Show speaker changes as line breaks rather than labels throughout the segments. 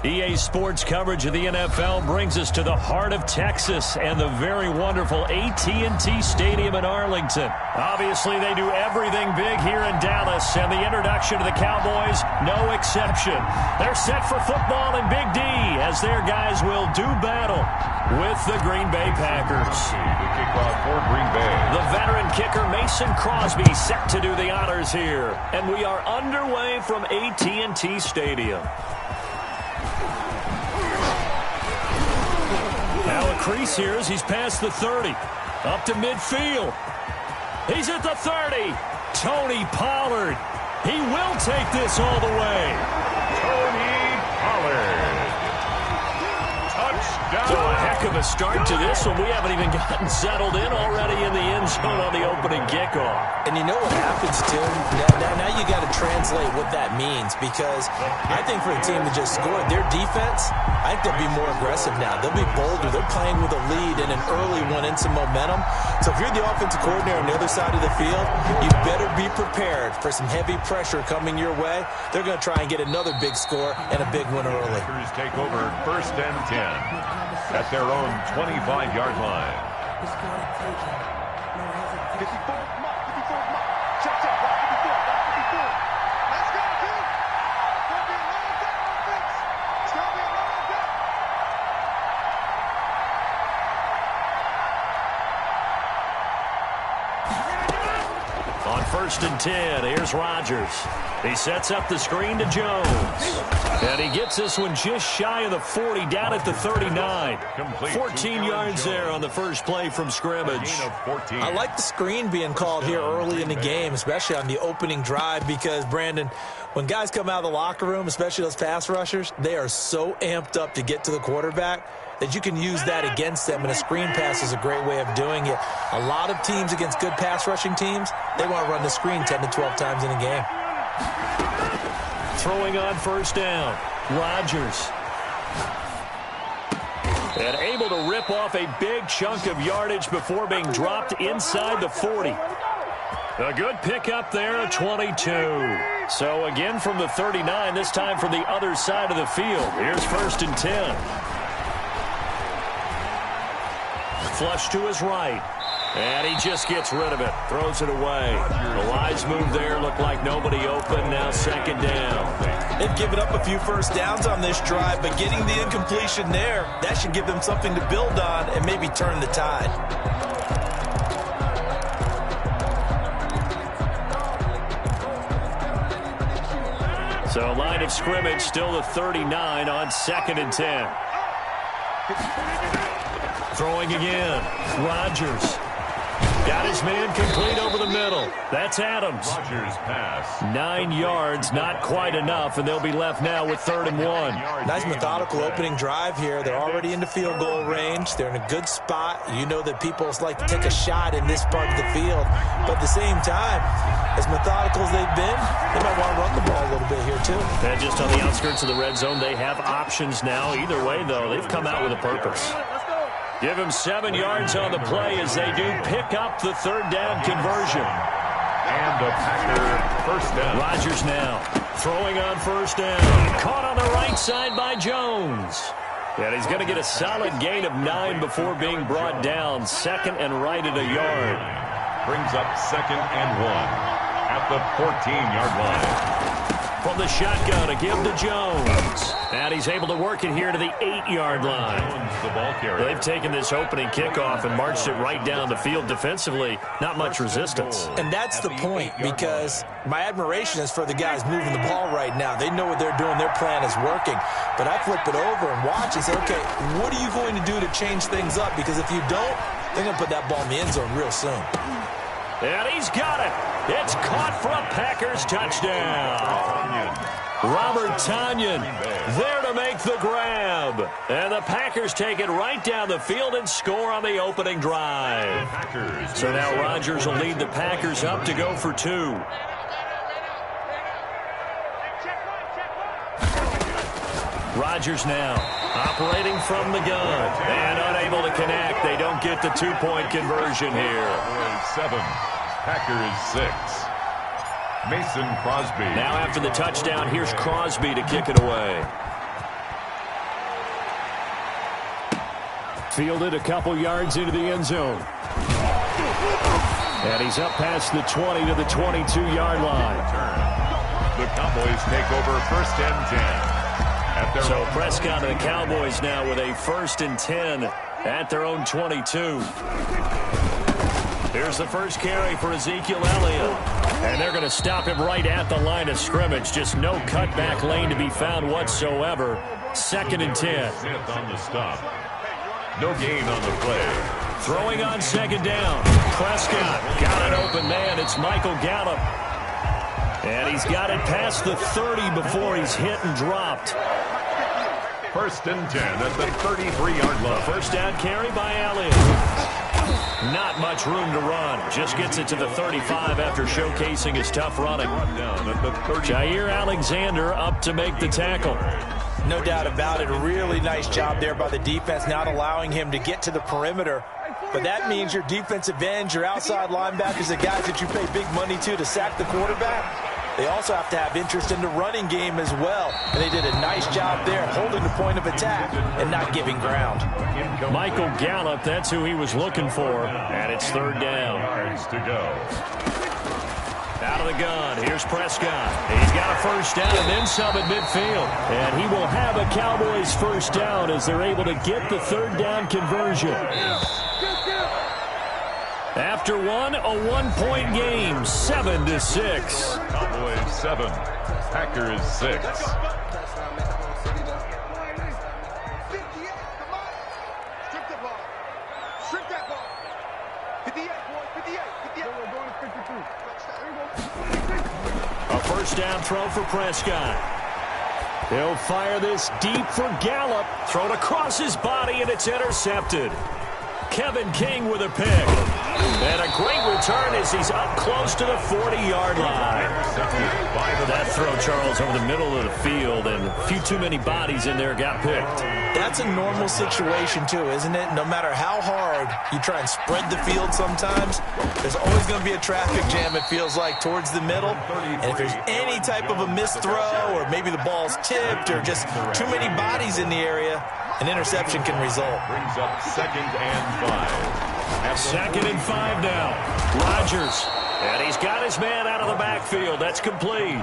EA Sports coverage of the NFL brings us to the heart of Texas and the very wonderful AT&T Stadium in Arlington. Obviously, they do everything big here in Dallas, and the introduction to the Cowboys, no exception. They're set for football in Big D as their guys will do battle with the Green Bay Packers.
The kickoff for Green Bay.
The veteran kicker Mason Crosby set to do the honors here, and we are underway from AT&T Stadium. Now a crease here as he's past the 30. Up to midfield. He's at the 30. Tony Pollard. He will take this all the way.
Tony Pollard. Touchdown.
So a heck of a start to this one. We haven't even gotten settled in already in the end zone on the opening kickoff.
And you know what happens, too? Now you got to translate what that means, because I think for the team to just score, their defense, I think they'll be more aggressive now. They'll be bolder. They're playing with a lead and an early one and some momentum. So if you're the offensive coordinator on the other side of the field, you better be prepared for some heavy pressure coming your way. They're going to try and get another big score and a big one early.
Packers take over 1st and 10 at their own 25-yard line.
On 1st and 10, here's Rodgers. He sets up the screen to Jones. And he gets this one just shy of the 40, down at the 39. 14 yards there on the first play from scrimmage.
I like the screen being called here early in the game, especially on the opening drive, because, Brandon, when guys come out of the locker room, especially those pass rushers, they are so amped up to get to the quarterback that you can use that against them, and a screen pass is a great way of doing it. A lot of teams against good pass rushing teams, they want to run the screen 10 to 12 times in a game.
Throwing on 1st down, Rodgers. And able to rip off a big chunk of yardage before being dropped inside the 40. A good pickup there, 22. So again from the 39, this time from the other side of the field. Here's 1st and 10. Flush to his right. And he just gets rid of it. Throws it away. The wise move there. Looked like nobody open. Now 2nd down.
They've given up a few first downs on this drive, but getting the incompletion there, that should give them something to build on and maybe turn the tide.
So line of scrimmage still the 39 on 2nd and 10. Throwing again. Rodgers. Got his man complete over the middle. That's Adams.
Rodgers pass.
9 yards, not quite enough, and they'll be left now with 3rd and 1.
Nice methodical opening drive here. They're already into field goal range. They're in a good spot. You know that people like to take a shot in this part of the field. But at the same time, as methodical as they've been, they might want to run the ball a little bit here too.
And just on the outskirts of the red zone, they have options now. Either way, though, they've come out with a purpose. Give him 7 yards on the play as they do pick up the 3rd down conversion.
And a Packer 1st down.
Rodgers now throwing on 1st down. Caught on the right side by Jones. And he's going to get a solid gain of 9 before being brought down. 2nd and right at a yard.
Brings up 2nd and 1 at the 14-yard line.
From the shotgun to give to Jones. And he's able to work it here to the 8-yard line.
The ball carrier.
They've taken this opening kickoff and marched it right down the field defensively. Not much resistance.
And that's the point, because my admiration is for the guys moving the ball right now. They know what they're doing. Their plan is working. But I flip it over and watch and say, okay, what are you going to do to change things up? Because if you don't, they're going to put that ball in the end zone real soon.
And he's got it. It's caught for a Packers touchdown. Robert Tonyan there to make the grab. And the Packers take it right down the field and score on the opening drive. So now Rodgers will lead the Packers up to go for 2. Rodgers now operating from the gun and unable to connect. They don't get the 2-point conversion here.
7, Packers 6. Mason Crosby.
Now after the touchdown, here's Crosby to kick it away. Fielded a couple yards into the end zone. And he's up past the 20 to the 22-yard line.
The Cowboys take over 1st and 10.
So Prescott and the Cowboys now with a 1st and 10 at their own 22. Here's the first carry for Ezekiel Elliott. And they're going to stop him right at the line of scrimmage. Just no cutback lane to be found whatsoever. 2nd and 10.
Smith on the stop. No gain on the play.
Throwing on 2nd down. Prescott got an open man. It's Michael Gallup. And he's got it past the 30 before he's hit and dropped.
1st and 10 at the 33-yard line.
First down carry by Elliott. Not much room to run. Just gets it to the 35 after showcasing his tough running.
Down at the 30.
Jair Alexander up to make the tackle.
No doubt about it. A really nice job there by the defense, not allowing him to get to the perimeter. But that means your defensive ends, your outside linebackers, the guys that you pay big money to sack the quarterback, they also have to have interest in the running game as well. And they did a nice job there, holding the point of attack and not giving ground.
Michael Gallup, that's who he was looking for. And it's 3rd down.
Yards to go.
Out of the gun, here's Prescott. He's got a first down and then some at midfield. And he will have a Cowboys first down as they're able to get the 3rd down conversion. After one, a 1-point game, 7-6.
Cowboys 7, Packers 6.
A first down throw for Prescott. He'll fire this deep for Gallup. Thrown across his body, and it's intercepted. Kevin King with a pick. And a great return as he's up close to the 40-yard line. That throw, Charles, over the middle of the field, and a few too many bodies in there got picked.
That's a normal situation, too, isn't it? No matter how hard you try and spread the field sometimes, there's always going to be a traffic jam, it feels like, towards the middle. And if there's any type of a missed throw, or maybe the ball's tipped, or just too many bodies in the area, an interception can result.
Brings up 2nd and 5.
2nd and 5 now. Rodgers. And he's got his man out of the backfield. That's complete.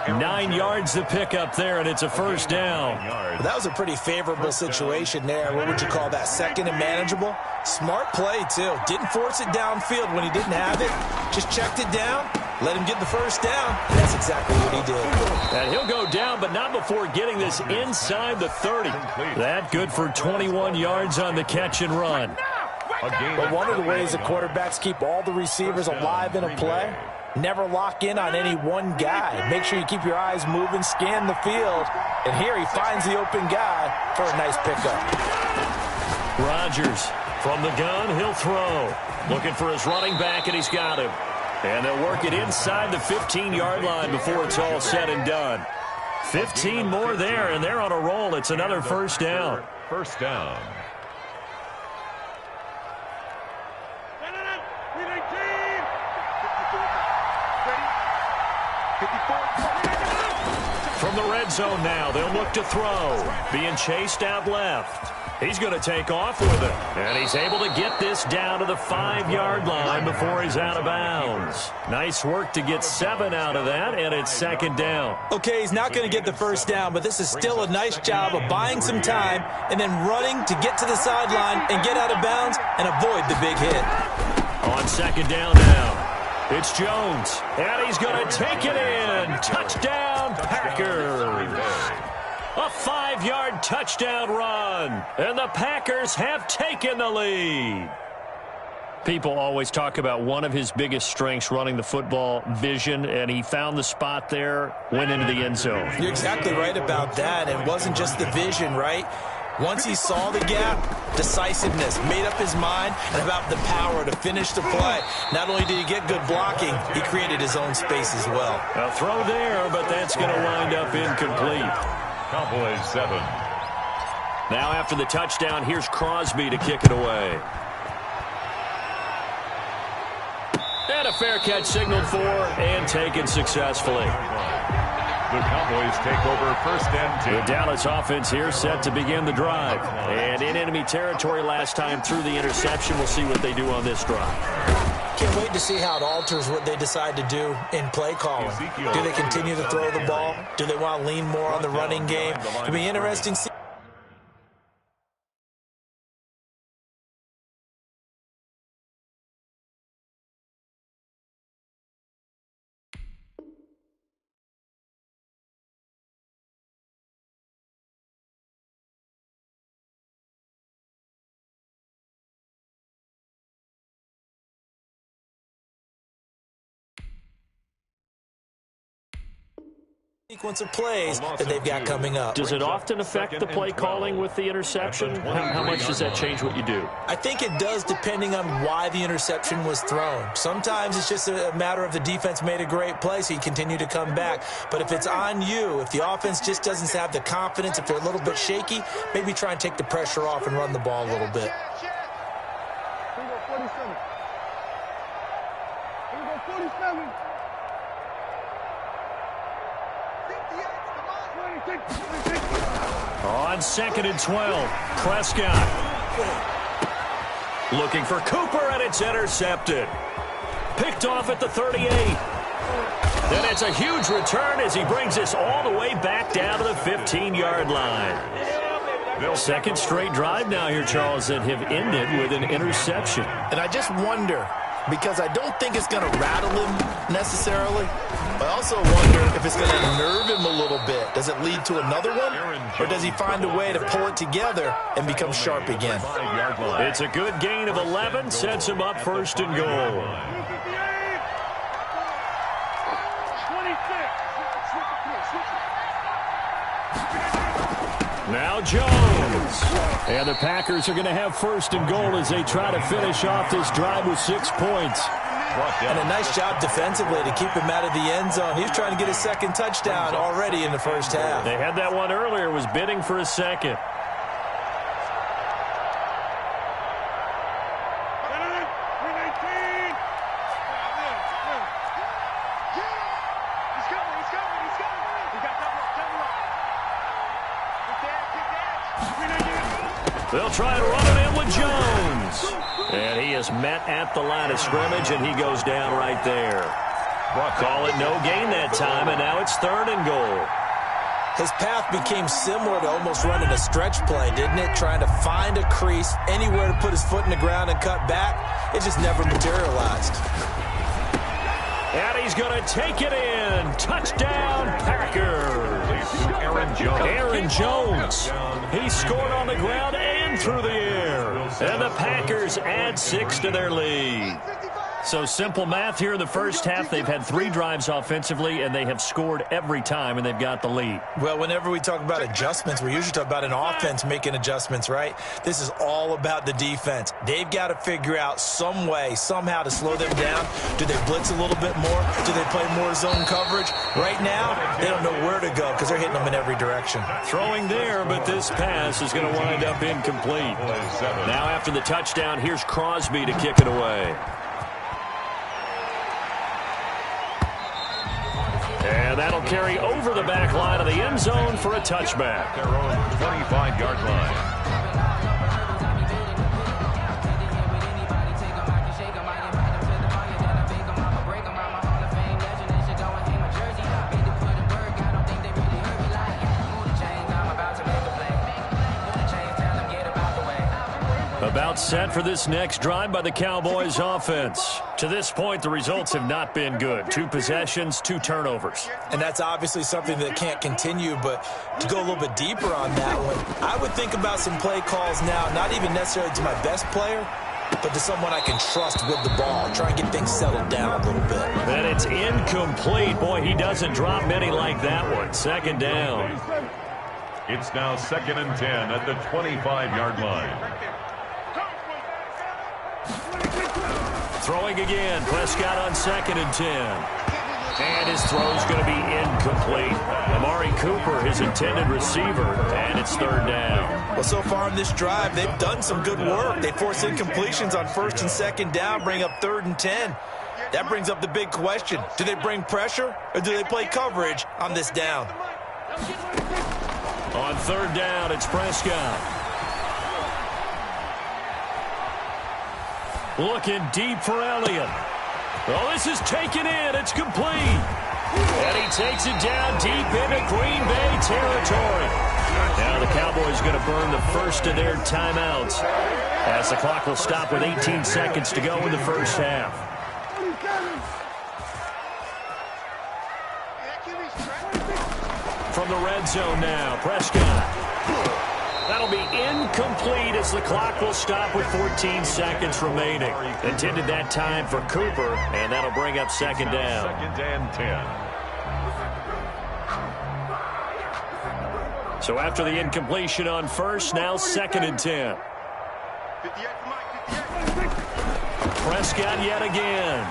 9 yards to pick up there, and it's a first down.
Well, that was a pretty favorable situation there. What would you call that? 2nd and manageable? Smart play, too. Didn't force it downfield when he didn't have it. Just checked it down, let him get the first down, and that's exactly what he did.
And he'll go down, but not before getting this inside the 30. That good for 21 yards on the catch and run.
But one of the ways the quarterbacks keep all the receivers alive in a play, never lock in on any one guy. Make sure you keep your eyes moving, scan the field. And here he finds the open guy for a nice pickup.
Rodgers from the gun, he'll throw. Looking for his running back, and he's got him. And they'll work it inside the 15-yard line before it's all said and done. 15 more there, and they're on a roll. It's another first down.
First down.
From the red zone now, they'll look to throw. Being chased out left. He's going to take off with it. And he's able to get this down to the 5-yard line before he's out of bounds. Nice work to get 7 out of that, and it's 2nd down.
Okay, he's not going to get the first down, but this is still a nice job of buying some time and then running to get to the sideline and get out of bounds and avoid the big hit.
On 2nd down now. It's Jones, and he's going to take it in. Touchdown, Packers. A 5-yard touchdown run, and the Packers have taken the lead. People always talk about one of his biggest strengths, running the football, vision, and he found the spot there, went into the end zone.
You're exactly right about that. It wasn't just the vision, right? Once he saw the gap, decisiveness, made up his mind, and about the power to finish the play. Not only did he get good blocking, he created his own space as well.
A throw there, but that's going to wind up incomplete.
Cowboys 7.
Now after the touchdown, here's Crosby to kick it away. And a fair catch signaled for and taken successfully.
The Cowboys take over first and 10.
The Dallas offense here set to begin the drive. And in enemy territory last time through the interception. We'll see what they do on this drive.
Can't wait to see how it alters what they decide to do in play calling. Do they continue to throw the ball? Do they want to lean more on the running game? It'll be interesting to see. Sequence of plays that they've got coming up.
Does it often affect the play calling with the interception? How much does that change what you do?
I think it does, depending on why the interception was thrown. Sometimes it's just a matter of the defense made a great play, so you continue to come back. But if it's on you, if the offense just doesn't have the confidence, if they're a little bit shaky, maybe try and take the pressure off and run the ball a little bit.
On 2nd and 12, Prescott looking for Cooper, and it's intercepted. Picked off at the 38. Then it's a huge return as he brings us all the way back down to the 15-yard line. Second straight drive now here, Charles, that have ended with an interception.
And I just wonder, because I don't think it's going to rattle him necessarily. I also wonder if it's going to nerve him a little bit. Does it lead to another one? Or does he find a way to pull it together and become sharp again?
It's a good gain of 11. Sets him up first and goal. Now Jones. And the Packers are going to have first and goal as they try to finish off this drive with 6 points.
And a nice job defensively to keep him out of the end zone. He was trying to get his second touchdown already in the first half.
They had that one earlier, was bidding for a second. They'll try and run it in with Jones. And he is met at the line of scrimmage, and he goes down right there. Call it no gain that time, and now it's 3rd and goal.
His path became similar to almost running a stretch play, didn't it? Trying to find a crease, anywhere to put his foot in the ground and cut back. It just never materialized.
And he's going to take it in. Touchdown, Packers. Aaron Jones. He scored on the ground and through the air. And the Packers add 6 to their lead. So simple math here in the first half. They've had 3 drives offensively, and they have scored every time, and they've got the lead.
Well, whenever we talk about adjustments, we usually talk about an offense making adjustments, right? This is all about the defense. They've got to figure out some way, somehow to slow them down. Do they blitz a little bit more? Do they play more zone coverage? Right now, they don't know where to go because they're hitting them in every direction.
Throwing there, but this pass is going to wind up incomplete. Now after the touchdown, here's Crosby to kick it away. And that'll carry over the back line of the end zone for a touchback.
Their own 25-yard line.
About set for this next drive by the Cowboys offense. To this point, the results have not been good. 2 possessions, 2 turnovers.
And that's obviously something that can't continue, but to go a little bit deeper on that one, I would think about some play calls now, not even necessarily to my best player, but to someone I can trust with the ball. Try and get things settled down a little bit.
And it's incomplete. Boy, he doesn't drop many like that one. 2nd down.
It's now 2nd and 10 at the 25-yard line.
Throwing again, Prescott on 2nd and 10. And his throw's going to be incomplete. Amari Cooper, his intended receiver, and it's 3rd down.
Well, so far in this drive, they've done some good work. They force incompletions on 1st and 2nd down, bring up 3rd and 10. That brings up the big question. Do they bring pressure or do they play coverage on this down?
On third down, it's Prescott. Looking deep for Elliott. Oh, this is taken in. It's complete. And he takes it down deep into Green Bay territory. Now the Cowboys going to burn the first of their timeouts as the clock will stop with 18 seconds to go in the first half. From the red zone now, Prescott. That'll be incomplete as the clock will stop with 14 seconds remaining. Intended that time for Cooper, and that'll bring up second down.
Second and 10.
So after the incompletion on first, now second and 10. Prescott yet again.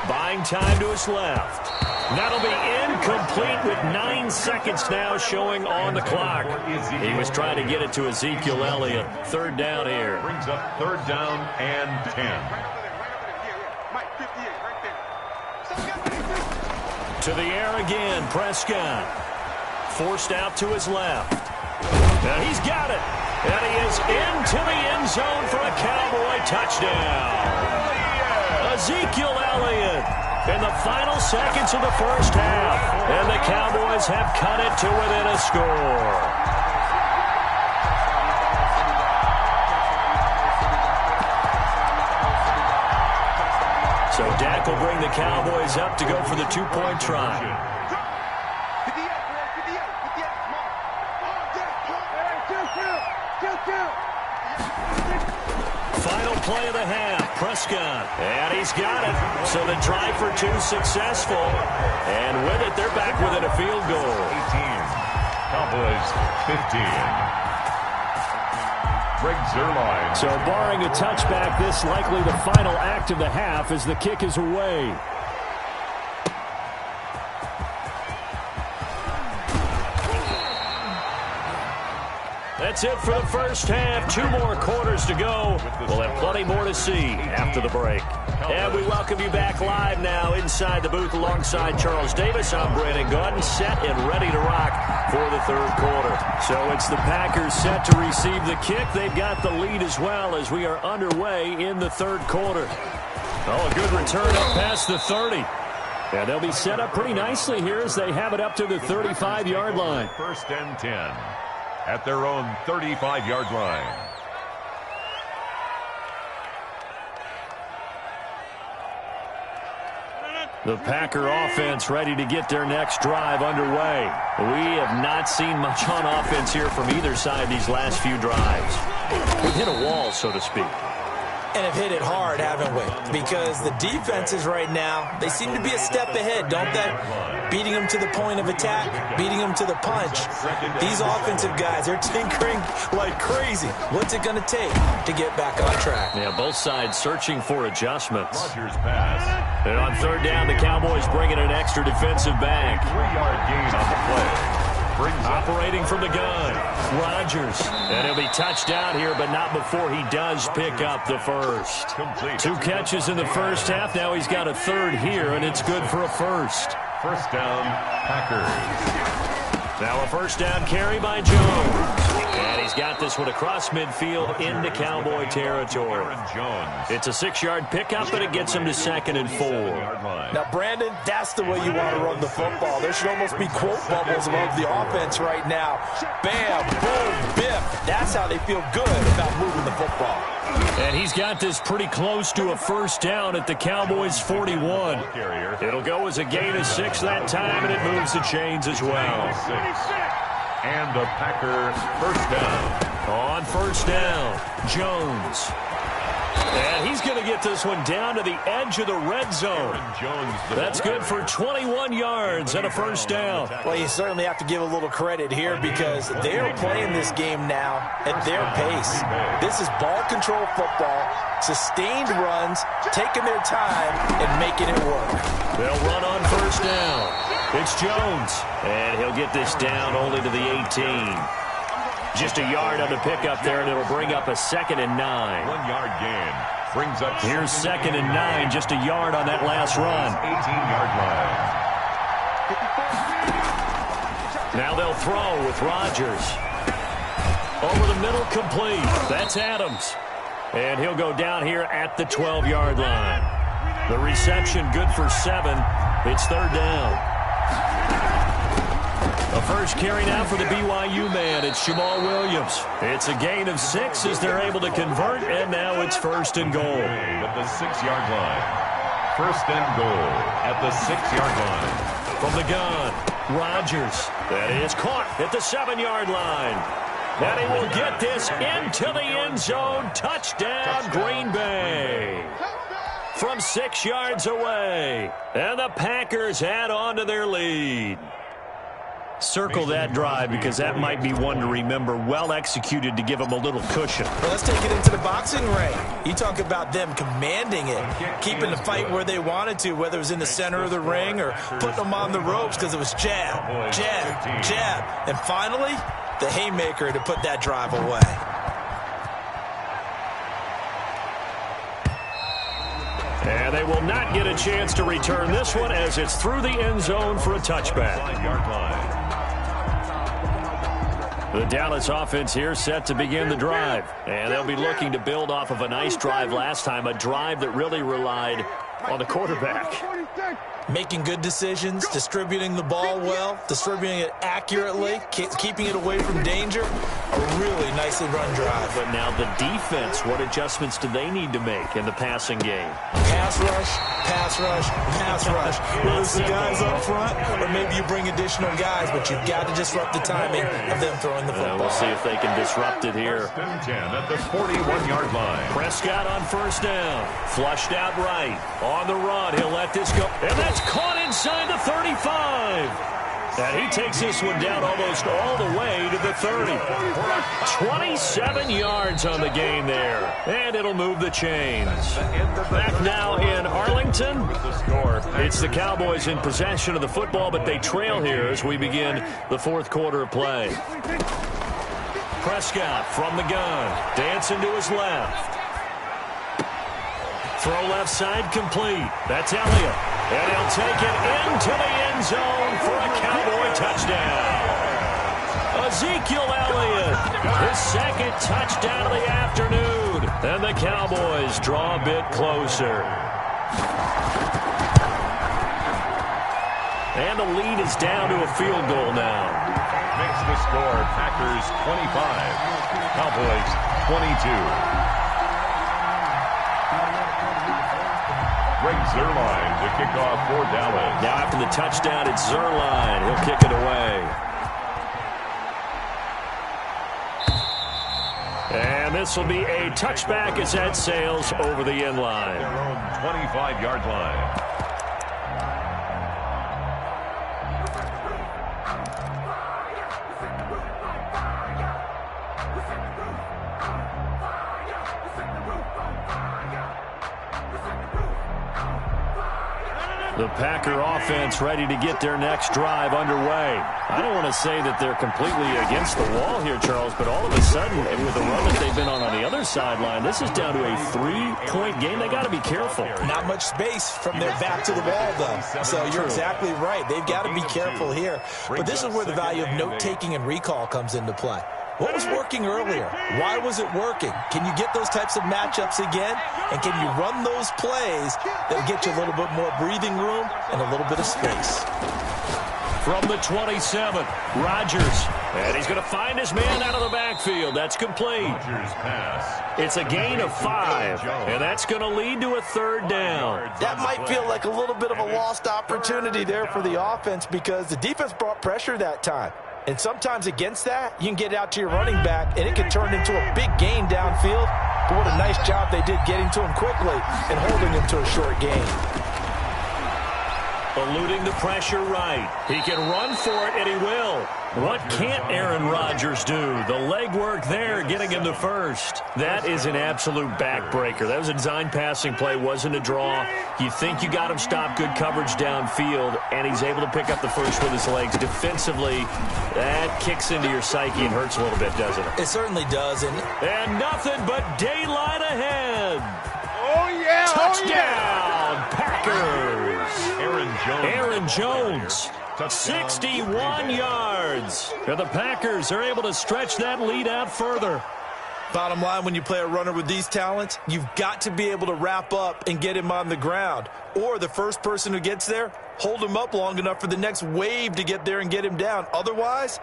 Buying time to his left. That'll be incomplete with 9 seconds now showing on the clock. He was trying to get it to Ezekiel Elliott. Third down here.
Brings up third down and 10.
To the air again, Prescott. Forced out to his left. Now he's got it. And he is into the end zone for a Cowboy touchdown. Ezekiel Elliott in the final seconds of the first half. And the Cowboys have cut it to within a score. So Dak will bring the Cowboys up to go for the two-point try. Final play of the half, Prescott. And he's got it. So the try for two successful. And with it, they're back within a field goal.
18. Cowboys 15. Greg Zuerlein.
So barring a touchback, this likely the final act of the half as the kick is away. That's it for the first half. 2 more quarters to go. We'll have plenty more to see after the break. And we welcome you back live now inside the booth alongside Charles Davis. I'm Brandon Gaudin, set and ready to rock for the third quarter. So it's the Packers set to receive the kick. They've got the lead as well as we are underway in the third quarter. Oh, a good return up past the 30. And they'll be set up pretty nicely here as they have it up to the 35-yard line.
First and 10. At their own 35-yard line.
The Packer offense ready to get their next drive underway. We have not seen much on offense here from either side these last few drives. We've hit a wall, so to speak.
And have hit it hard, haven't we? Because the defenses right now, they seem to be a step ahead, don't they? Beating them to the point of attack, beating them to the punch. These offensive guys, they're tinkering like crazy. What's it going to take to get back on track?
Yeah, both sides searching for adjustments.
Rodgers pass.
And on third down, the Cowboys bringing an extra defensive back.
3-yard gain on the play.
Operating from the gun, Rodgers. And he'll be touched down here, but not before he does pick up the first.
Complete.
2 catches in the first half. Now he's got a third here, and it's good for a first.
First down, Packers.
Now a first down carry by Jones. And he's got this one across midfield into Cowboy territory. It's a 6-yard pickup, but it gets him to 2nd and 4.
Now, Brandon, that's the way you want to run the football. There should almost be quote bubbles above the offense right now. Bam, boom, biff. That's how they feel good about moving the football.
And he's got this pretty close to a first down at the Cowboys' 41. It'll go as a gain of 6 that time, and it moves the chains as well.
And the Packer first down.
On first down, Jones. And he's going to get this one down to the edge of the red zone. That's good for 21 yards and a first down.
Well, you certainly have to give a little credit here because they're playing this game now at their pace. This is ball control football, sustained runs, taking their time and making it work.
They'll run on first down. It's Jones, and he'll get this down only to the 18. Just a yard on the pickup there, and it'll bring up a 2nd and 9.
1-yard gain. Brings up
Here's 2nd and 9, just a yard on that last run.
18-yard line.
Now they'll throw with Rodgers. Over the middle, complete. That's Adams. And he'll go down here at the 12-yard line. The reception good for 7. It's 3rd down. The first carry now for the BYU man. It's Jamal Williams. It's a gain of 6 as they're able to convert, and now it's 1st and goal.
At the 6-yard line. 1st and goal at the 6-yard line.
From the gun, Rodgers. That is caught at the 7-yard line. And he will get this into the end zone. Touchdown, Green Bay. From 6 yards away. And the Packers add on to their lead. Circle that drive because that might be one to remember. Well executed to give them a little cushion.
Well, let's take it into the boxing ring. You talk about them commanding it, keeping the fight where they wanted to, whether it was in the center of the ring or putting them on the ropes because it was jab, jab, jab. And finally, the haymaker to put that drive away.
And they will not get a chance to return this one as it's through the end zone for a touchback.
5-yard line.
The Dallas offense here set to begin the drive. And they'll be looking to build off of a nice drive last time, a drive that really relied on the quarterback.
Making good decisions, distributing the ball well, distributing it accurately, keeping it away from danger. A really nicely run drive.
But now the defense, what adjustments do they need to make in the passing game?
Pass rush, pass rush, pass rush. Whether it's the guys up front or maybe you bring additional guys, but you've got to disrupt the timing of them throwing the football.
We'll see if they can disrupt it here.
1st and 10 at the 41-yard line.
Prescott on 1st down. Flushed out right. On the run, he'll let this go. And that's caught inside the 35. And he takes this one down almost all the way to the 30. 27 yards on the gain there. And it'll move the chains. Back now in Arlington. It's the Cowboys in possession of the football, but they trail here as we begin the 4th quarter of play. Prescott from the gun. Dancing to his left. Throw left side complete. That's Elliott. And he'll take it into the end zone for a Cowboy touchdown. Ezekiel Elliott, his 2nd touchdown of the afternoon. And the Cowboys draw a bit closer. And the lead is down to a field goal now.
Makes the score Packers 25, Cowboys 22. Greg Zuerlein to kick off for Dallas.
Now after the touchdown, it's Zuerlein. He'll kick it away. And this will be a touchback as that sails over the end line.
Their own 25-yard line.
The Packer offense ready to get their next drive underway. I don't want to say that they're completely against the wall here, Charles, but all of a sudden, with the run that they've been on the other sideline, this is down to a 3-point game. They got to be careful.
Not much space from their back to the wall, though. So you're exactly right. They've got to be careful here. But this is where the value of note-taking and recall comes into play. What was working earlier? Why was it working? Can you get those types of matchups again? And can you run those plays that get you a little bit more breathing room and a little bit of space?
From the 27, Rodgers. And he's going to find his man out of the backfield. That's complete.
Rodgers pass.
It's a gain of 5, and that's going to lead to a 3rd down.
That might feel like a little bit of a lost opportunity there for the offense because the defense brought pressure that time. And sometimes against that, you can get out to your running back, and it can turn into a big gain downfield. But what a nice job they did getting to him quickly and holding him to a short gain.
Eluding the pressure right. He can run for it, and he will. What can't Aaron Rodgers do? The legwork there, getting him the first. That is an absolute backbreaker. That was a design passing play, wasn't a draw. You think you got him stopped, good coverage downfield, and he's able to pick up the first with his legs. Defensively, that kicks into your psyche and hurts a little bit, doesn't it?
It certainly does.
And nothing but daylight ahead. Touchdown, Packers.
Aaron
Jones. 61 yards. And the Packers are able to stretch that lead out further.
Bottom line, when you play a runner with these talents, you've got to be able to wrap up and get him on the ground. Or the first person who gets there, hold him up long enough for the next wave to get there and get him down. Otherwise...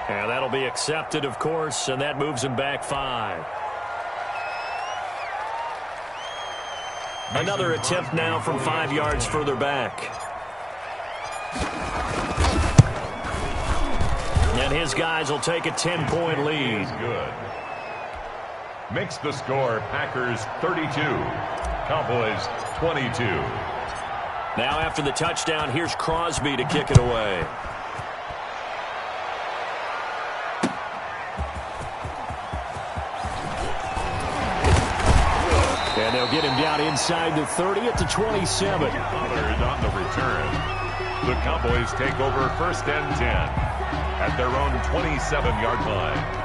And that'll be accepted, of course, and that moves him back 5. Another attempt now from 5 yards further back. And his guys will take a 10-point lead.
Good. Makes the score Packers 32, Cowboys 22.
Now after the touchdown, here's Crosby to kick it away. And they'll get him down inside the 30 at the 27.
On the return. The Cowboys take over 1st and 10 at their own 27-yard line.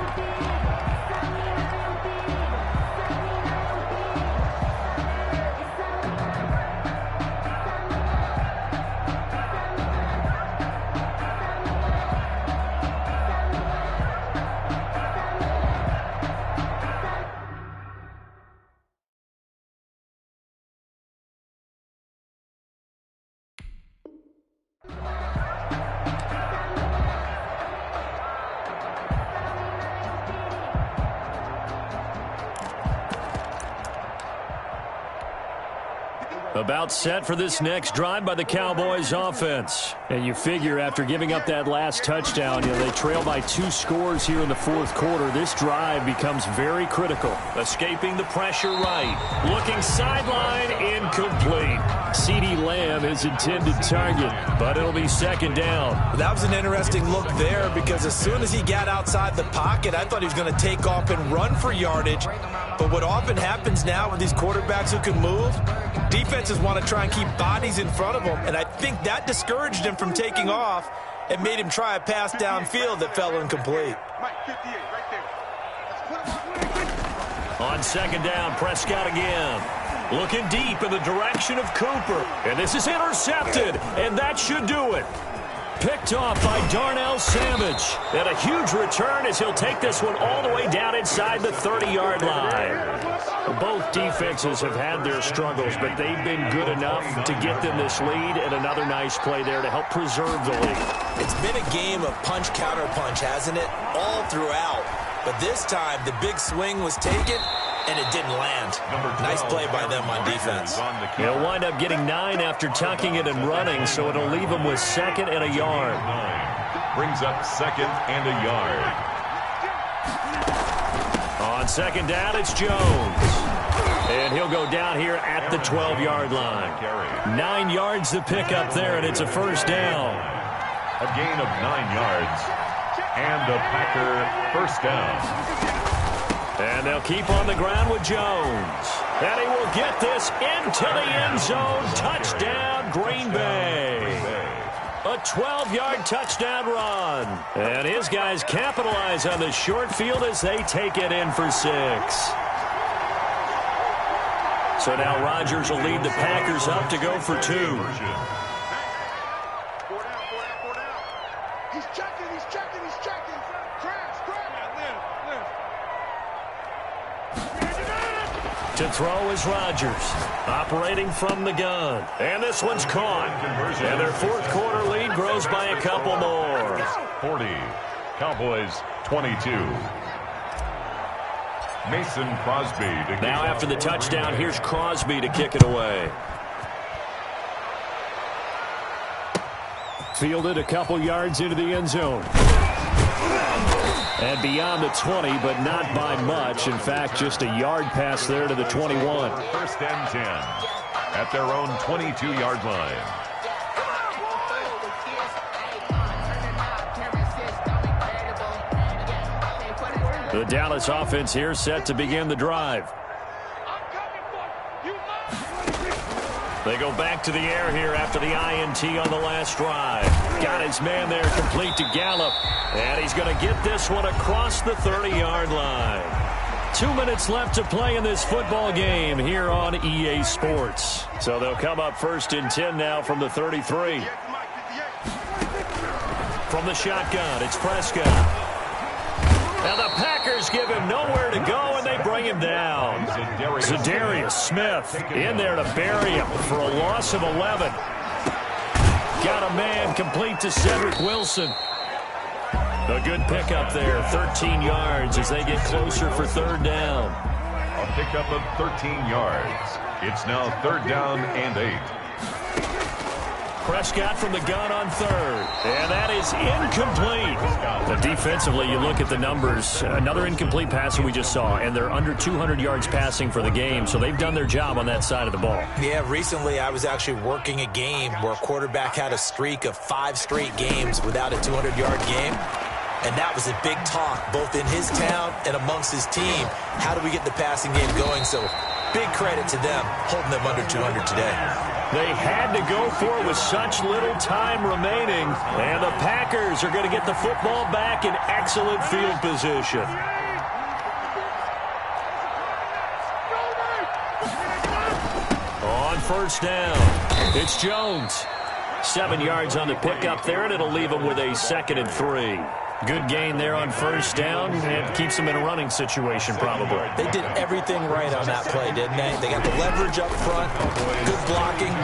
About set for this next drive by the Cowboys offense. And you figure after giving up that last touchdown, they trail by 2 scores here in the 4th quarter. This drive becomes very critical. Escaping the pressure right. Looking sideline, incomplete. CeeDee Lamb is intended target, but it'll be 2nd down.
That was an interesting look there because as soon as he got outside the pocket, I thought he was going to take off and run for yardage. But what often happens now with these quarterbacks who can move, defenses want to try and keep bodies in front of them, and I think that discouraged him from taking off and made him try a pass downfield that fell incomplete.
On 2nd down, Prescott again. Looking deep in the direction of Cooper. And this is intercepted, and that should do it. Picked off by Darnell Savage. And a huge return as he'll take this one all the way down inside the 30-yard line. Both defenses have had their struggles, but they've been good enough to get them this lead, and another nice play there to help preserve the lead.
It's been a game of punch-counter-punch, hasn't it? All throughout. But this time, the big swing was taken, and it didn't land. Nice play by them on defense.
He'll wind up getting 9 after tucking it and running, so it'll leave him with 2nd and a yard.
Brings up 2nd and a yard.
On 2nd down, it's Jones. And he'll go down here at the 12-yard line. 9 yards to pick up there, and it's a 1st down.
A gain of 9 yards. And a Packer 1st down.
And they'll keep on the ground with Jones. And he will get this into the end zone. Touchdown, Green Bay. A 12-yard touchdown run. And his guys capitalize on the short field as they take it in for 6. So now Rodgers will lead the Packers up to go for 2.
He's checking.
To throw is Rodgers, operating from the gun. And this one's caught. And their 4th quarter lead grows by a couple more.
40, Cowboys 22. Mason Crosby.
Now after the touchdown, here's Crosby to kick it away. Fielded a couple yards into the end zone. And beyond the 20, but not by much. In fact, just a yard pass there to the 21.
First and 10 at their own 22-yard line.
The Dallas offense here set to begin the drive. They go back to the air here after the INT on the last drive. Got his man there complete to Gallup. And he's going to get this one across the 30-yard line. 2 minutes left to play in this football game here on EA Sports. So they'll come up first and 10 now from the 33. From the shotgun, it's Prescott. Now the Packers give him nowhere to go, and they bring him down. Zadarius Smith in there to bury him for a loss of 11. Got a man complete to Cedric Wilson. A good pickup there, 13 yards as they get closer for third down.
A pickup of 13 yards. It's now third down and 8.
Prescott from the gun on third. And that is incomplete. But defensively, you look at the numbers. Another incomplete pass that we just saw, and they're under 200 yards passing for the game. So they've done their job on that side of the ball.
Yeah, recently I was actually working a game where a quarterback had a streak of 5 straight games without a 200-yard game. And that was a big talk, both in his town and amongst his team. How do we get the passing game going? So big credit to them, holding them under 200 today.
They had to go for it with such little time remaining. And the Packers are going to get the football back in excellent field position. On first down, it's Jones. 7 yards on the pickup there, and it'll leave him with a 2nd and 3. Good gain there on first down, and keeps them in a running situation probably.
They did everything right on that play, didn't they? They got the leverage up front, good blocking,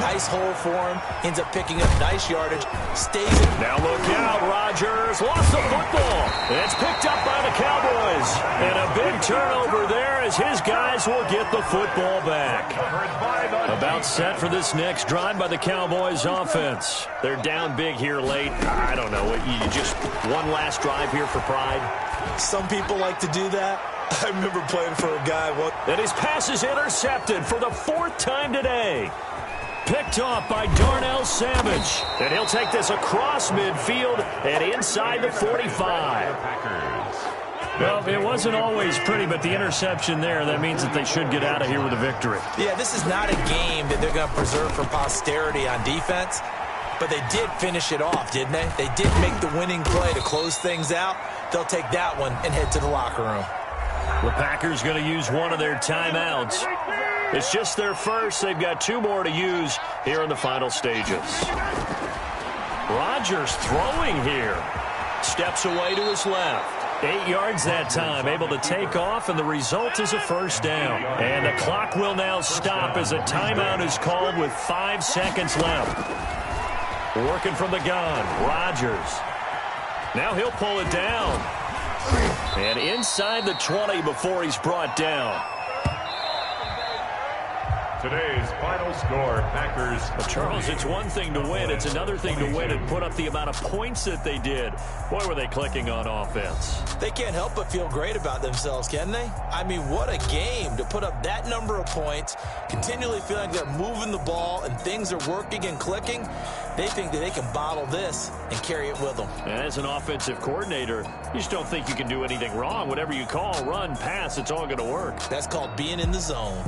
nice hole for him, ends up picking up nice yardage, stays in.
Now look out, Rodgers lost the football. It's picked up by the Cowboys. And a big turnover there as his guys will get the football back. About set for this next drive by the Cowboys offense. They're down big here late. I don't know, you just one last drive here for pride.
Some people like to do that. I remember playing for a guy.
And his pass is intercepted for the 4th time today. Picked off by Darnell Savage. And he'll take this across midfield and inside the 45. Well, it wasn't always pretty, but the interception there, that means that they should get out of here with a victory.
Yeah, this is not a game that they're going to preserve for posterity on defense. But they did finish it off, didn't they? They did make the winning play to close things out. They'll take that one and head to the locker room.
The Packers going to use one of their timeouts. It's just their first. They've got 2 more to use here in the final stages. Rodgers throwing here. Steps away to his left. 8 yards that time, able to take off, and the result is a first down. And the clock will now stop as a timeout is called with 5 seconds left. Working from the gun, Rodgers. Now he'll pull it down. And inside the 20 before he's brought down.
Today's final score, Packers.
Well, Charles, it's one thing to win. It's another thing to win and put up the amount of points that they did. Boy, were they clicking on offense.
They can't help but feel great about themselves, can they? I mean, what a game to put up that number of points, continually feeling like they're moving the ball and things are working and clicking. They think that they can bottle this and carry it with them.
And as an offensive coordinator, you just don't think you can do anything wrong. Whatever you call, run, pass, it's all going to work.
That's called being in the zone.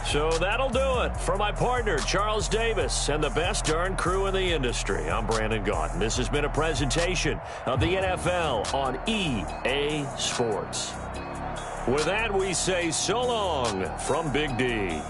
So that'll do it for my partner, Charles Davis, and the best darn crew in the industry. I'm Brandon Gaudin. This has been a presentation of the NFL on EA Sports. With that, we say so long from Big D.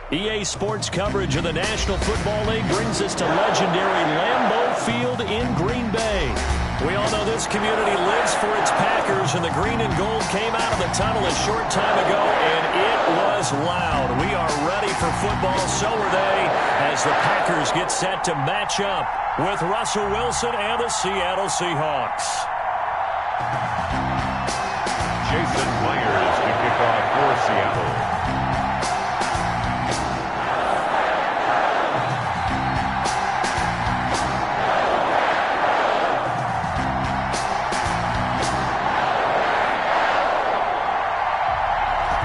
EA Sports coverage of the National Football League brings us to legendary Lambeau Field in Green Bay. We all know this community lives for its Packers, and the green and gold came out of the tunnel a short time ago, and it was loud. We are ready for football, so are they, as the Packers get set to match up with Russell Wilson and the Seattle Seahawks.
Jason Myers to kick off for Seattle.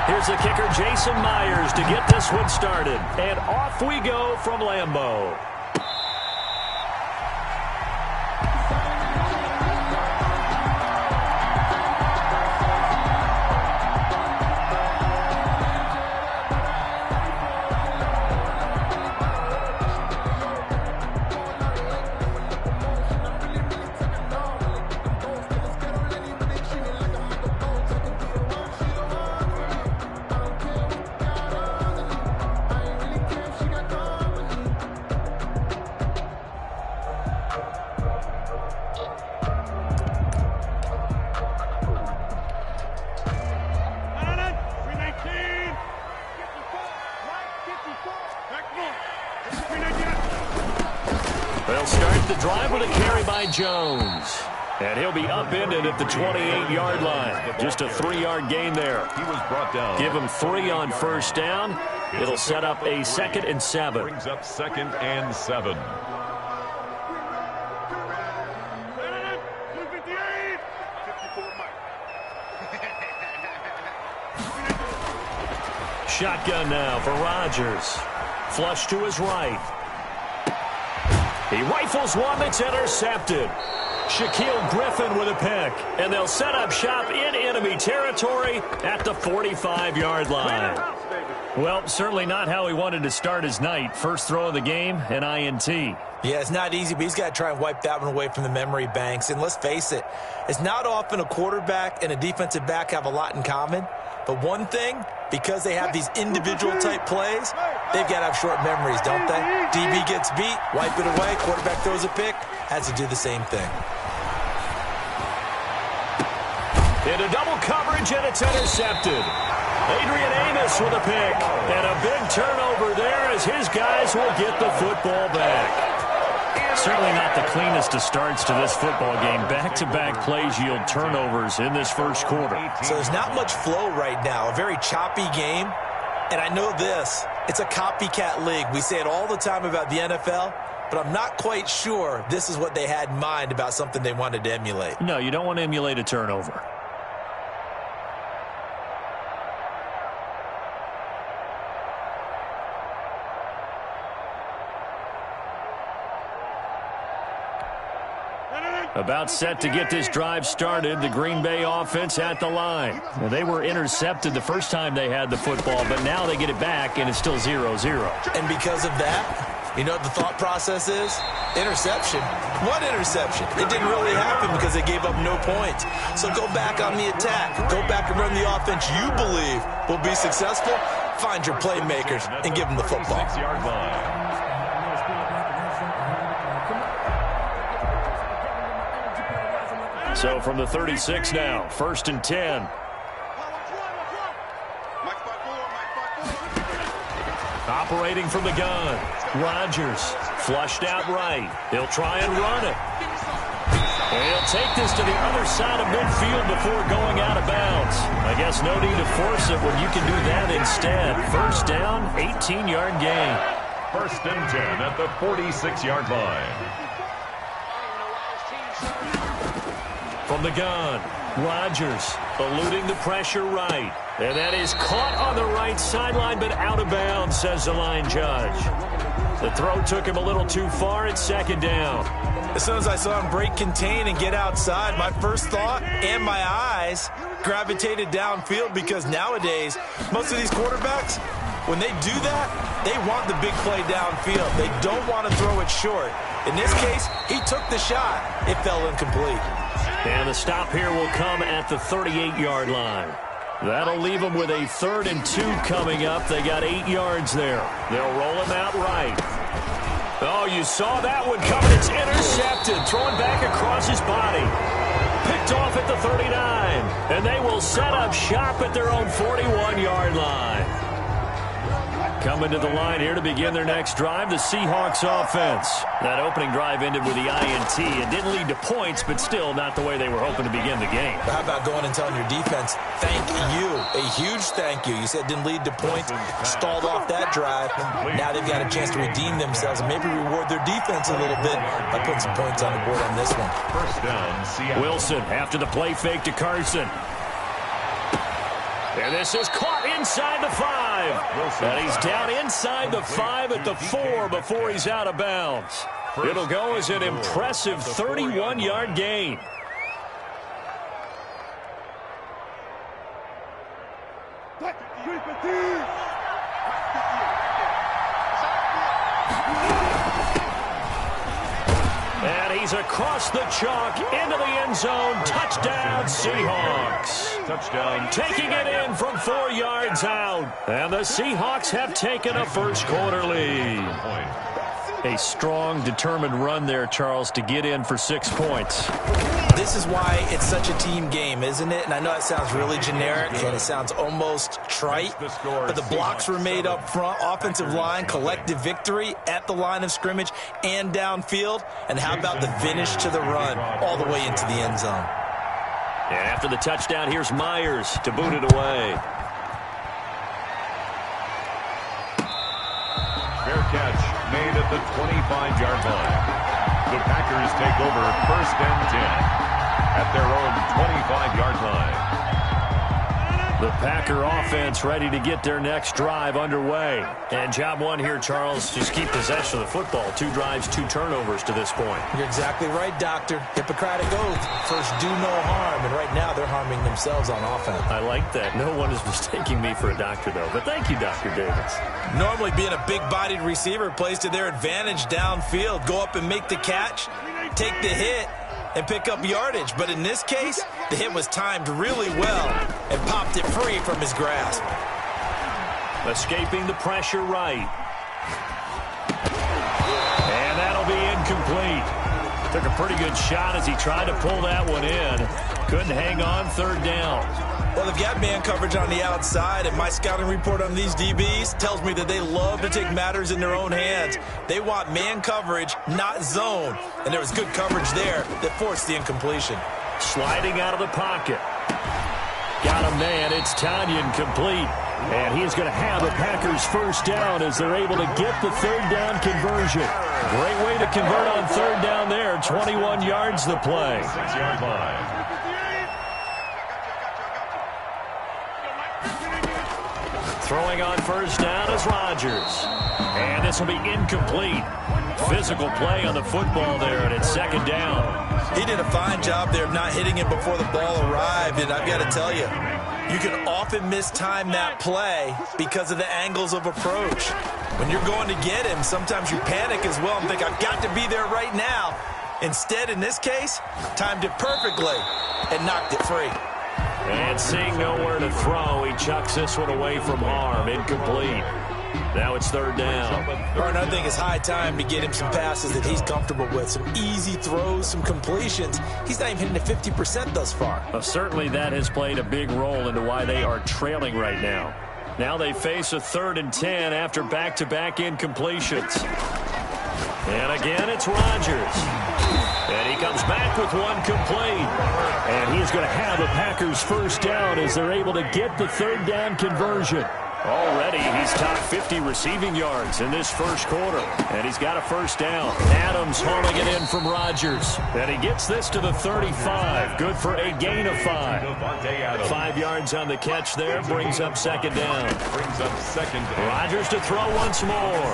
Here's the kicker, Jason Myers, to get this one started. And off we go from Lambeau. They'll start the drive with a carry by Jones. And he'll be upended at the 28-yard line. Just a 3-yard gain there.
He was brought down.
Give him 3 on first down. It'll set up a 2nd and 7.
Brings up 2nd and 7.
Shotgun now for Rodgers. Flush to his right. He rifles one that's intercepted. Shaquille Griffin with a pick. And they'll set up shop in enemy territory at the 45-yard line. Well, certainly not how he wanted to start his night. First throw of the game, an INT.
Yeah, it's not easy, but he's got to try and wipe that one away from the memory banks. And let's face it, it's not often a quarterback and a defensive back have a lot in common. But one thing, because they have these individual-type plays, they've got to have short memories, don't they? DB gets beat, wipe it away, quarterback throws a pick, has to do the same thing.
Into double coverage, and it's intercepted. Adrian Amos with a pick. And a big turnover there as his guys will get the football back. Certainly not the cleanest of starts to this football game. Back-to-back plays yield turnovers in this first quarter.
So there's not much flow right now. A very choppy game. And I know this. It's a copycat league. We say it all the time about the NFL, but I'm not quite sure this is what they had in mind about something they wanted to emulate.
No, you don't want to emulate a turnover. About set to get this drive started, the Green Bay offense at the line. Well, they were intercepted the first time they had the football, but now they get it back, and it's still 0-0.
And because of that, you know what the thought process is? Interception. What interception? It didn't really happen because they gave up no points. So go back on the attack. Go back and run the offense you believe will be successful. Find your playmakers and give them the football.
6-yard line.
So from the 36 now, 1st and 10. Operating from the gun. Rodgers flushed out right. He'll try and run it. And he'll take this to the other side of midfield before going out of bounds. I guess no need to force it when you can do that instead. First down, 18-yard gain.
1st and 10 at the 46-yard line.
From the gun, Rodgers eluding the pressure right. And that is caught on the right sideline, but out of bounds, says the line judge. The throw took him a little too far. It's 2nd down.
As soon as I saw him break contain and get outside, my first thought and my eyes gravitated downfield, because nowadays, most of these quarterbacks, when they do that, they want the big play downfield. They don't want to throw it short. In this case, he took the shot. It fell incomplete.
And the stop here will come at the 38-yard line. That'll leave them with a 3rd and 2 coming up. They got 8 yards there. They'll roll him out right. Oh, you saw that one coming. It's intercepted. Thrown back across his body. Picked off at the 39. And they will set up shop at their own 41-yard line. Coming to the line here to begin their next drive, the Seahawks offense. That opening drive ended with the INT. It didn't lead to points, but still not the way they were hoping to begin the game.
How about going and telling your defense, thank you, a huge thank you. You said it didn't lead to points, stalled off that drive. Now they've got a chance to redeem themselves and maybe reward their defense a little bit by putting some points on the board on this one.
First down, Seattle.
Wilson after the play fake to Carson. And this is caught inside the 5. And he's down inside the 5 at the 4 before he's out of bounds. It'll go as an impressive 31-yard gain. And he's across the chalk into the end zone. Touchdown, Seahawks.
Touchdown.
Taking it in from 4 yards out. And the Seahawks have taken a first-quarter lead. A strong, determined run there, Charles, to get in for 6 points.
This is why it's such a team game, isn't it? And I know it sounds really generic and it sounds almost trite, but the blocks were made up front, offensive line, collective victory at the line of scrimmage and downfield. And how about the finish to the run all the way into the end zone?
And after the touchdown, here's Myers to boot it away.
Fair catch made at the 25-yard line. The Packers take over 1st and 10 at their own 25-yard line.
The Packer offense ready to get their next drive underway. And job one here, Charles, just keep possession of the football. 2 drives, 2 turnovers to this point.
You're exactly right, Doctor. Hippocratic oath. First, do no harm. And right now, they're harming themselves on offense.
I like that. No one is mistaking me for a doctor, though. But thank you, Dr. Davis.
Normally, being a big-bodied receiver plays to their advantage downfield. Go up and make the catch, take the hit, and pick up yardage. But in this case, the hit was timed really well and popped it free from his grasp.
Escaping the pressure right. And that'll be incomplete. Took a pretty good shot as he tried to pull that one in. Couldn't hang on 3rd down.
Well, they've got man coverage on the outside, and my scouting report on these DBs tells me that they love to take matters in their own hands. They want man coverage, not zone. And there was good coverage there that forced the incompletion.
Sliding out of the pocket. Got a man. It's Tanyan complete. And he's going to have the Packers first down as they're able to get the 3rd down conversion. Great way to convert on 3rd down there. 21 yards the play.
6-yard line.
Throwing on first down is Rodgers. And this will be incomplete. Physical play on the football there, and it's 2nd down.
He did a fine job there of not hitting him before the ball arrived, and I've got to tell you, you can often mistime that play because of the angles of approach. When you're going to get him, sometimes you panic as well and think, I've got to be there right now. Instead, in this case, timed it perfectly and knocked it free.
And seeing nowhere to throw, he chucks this one away from harm. Incomplete. Now it's 3rd down.
And I think it's high time to get him some passes that he's comfortable with. Some easy throws, some completions. He's not even hitting to 50% thus far.
Certainly that has played a big role into why they are trailing right now. Now they face a 3rd and 10 after back-to-back incompletions. And again, it's Rodgers. And he comes back with one complete. And he's going to have the Packers first down as they're able to get the 3rd down conversion. Already, he's top 50 receiving yards in this first quarter. And he's got a first down. Adams hauling it in from Rodgers. And he gets this to the 35. Good for a gain of 5. 5 yards on the catch there. Brings up 2nd down. Rodgers to throw once more.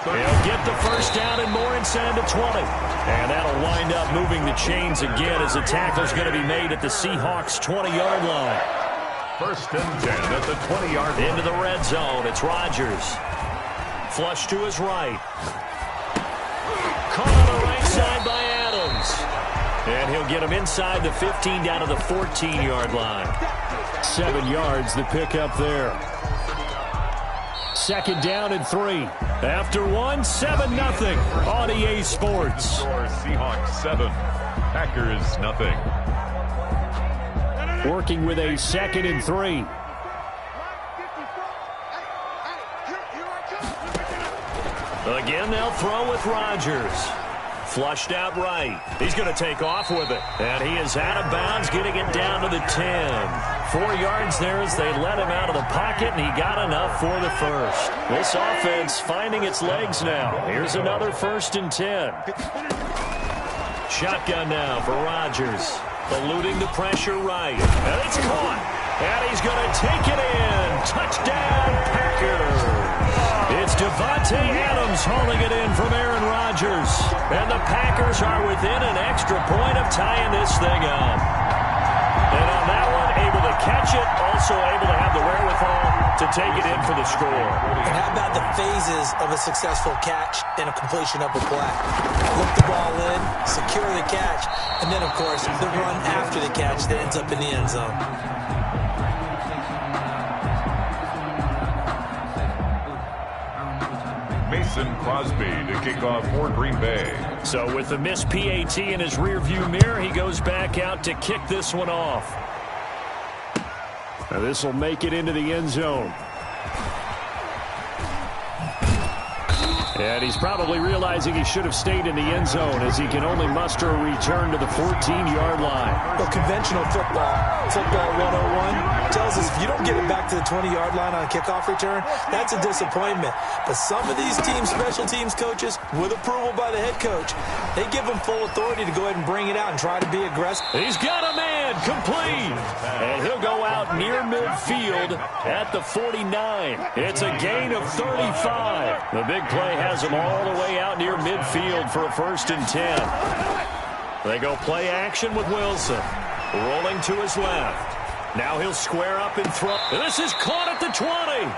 He'll get the first down and more inside the 20. And that'll wind up moving the chains again as the tackle's going to be made at the Seahawks 20-yard line.
1st and 10 at the 20-yard line.
Into the red zone. It's Rodgers. Flush to his right. Caught on the right side by Adams. And he'll get him inside the 15 down to the 14-yard line. 7 yards the pickup there. Second down and 3. After 1, 7-0 on EA Sports.
Seahawks 7, Packers 0.
Working with a 2nd and 3. Again, they'll throw with Rodgers. Flushed out right. He's going to take off with it. And he is out of bounds, getting it down to the 10. 4 yards there as they let him out of the pocket, and he got enough for the first. This offense finding its legs now. Here's another 1st and 10. Shotgun now for Rodgers. Eluding the pressure right. And it's caught. And he's going to take it in. Touchdown, Packers. It's Devontae Adams hauling it in from Aaron Rodgers. And the Packers are within an extra point of tying this thing up. And on that one, able to catch it, also able to have the wherewithal to take it in for the score.
And how about the phases of a successful catch and a completion of a play? Look the ball in, secure the catch, and then, of course, the run after the catch that ends up in the end zone.
Mason Crosby to kick off for Green Bay.
So with the missed PAT in his rearview mirror, he goes back out to kick this one off. Now this will make it into the end zone. And he's probably realizing he should have stayed in the end zone as he can only muster a return to the 14-yard line.
Well, conventional football 101, tells us if you don't get it back to the 20-yard line on a kickoff return, that's a disappointment. But some of these special teams coaches, with approval by the head coach, they give them full authority to go ahead and bring it out and try to be aggressive.
He's got a man complete. And he'll go out near midfield at the 49. It's a gain of 35. The big play has him all the way out near midfield for a 1st and 10. They go play action with Wilson. Rolling to his left. Now he'll square up and throw. This is caught at the 20.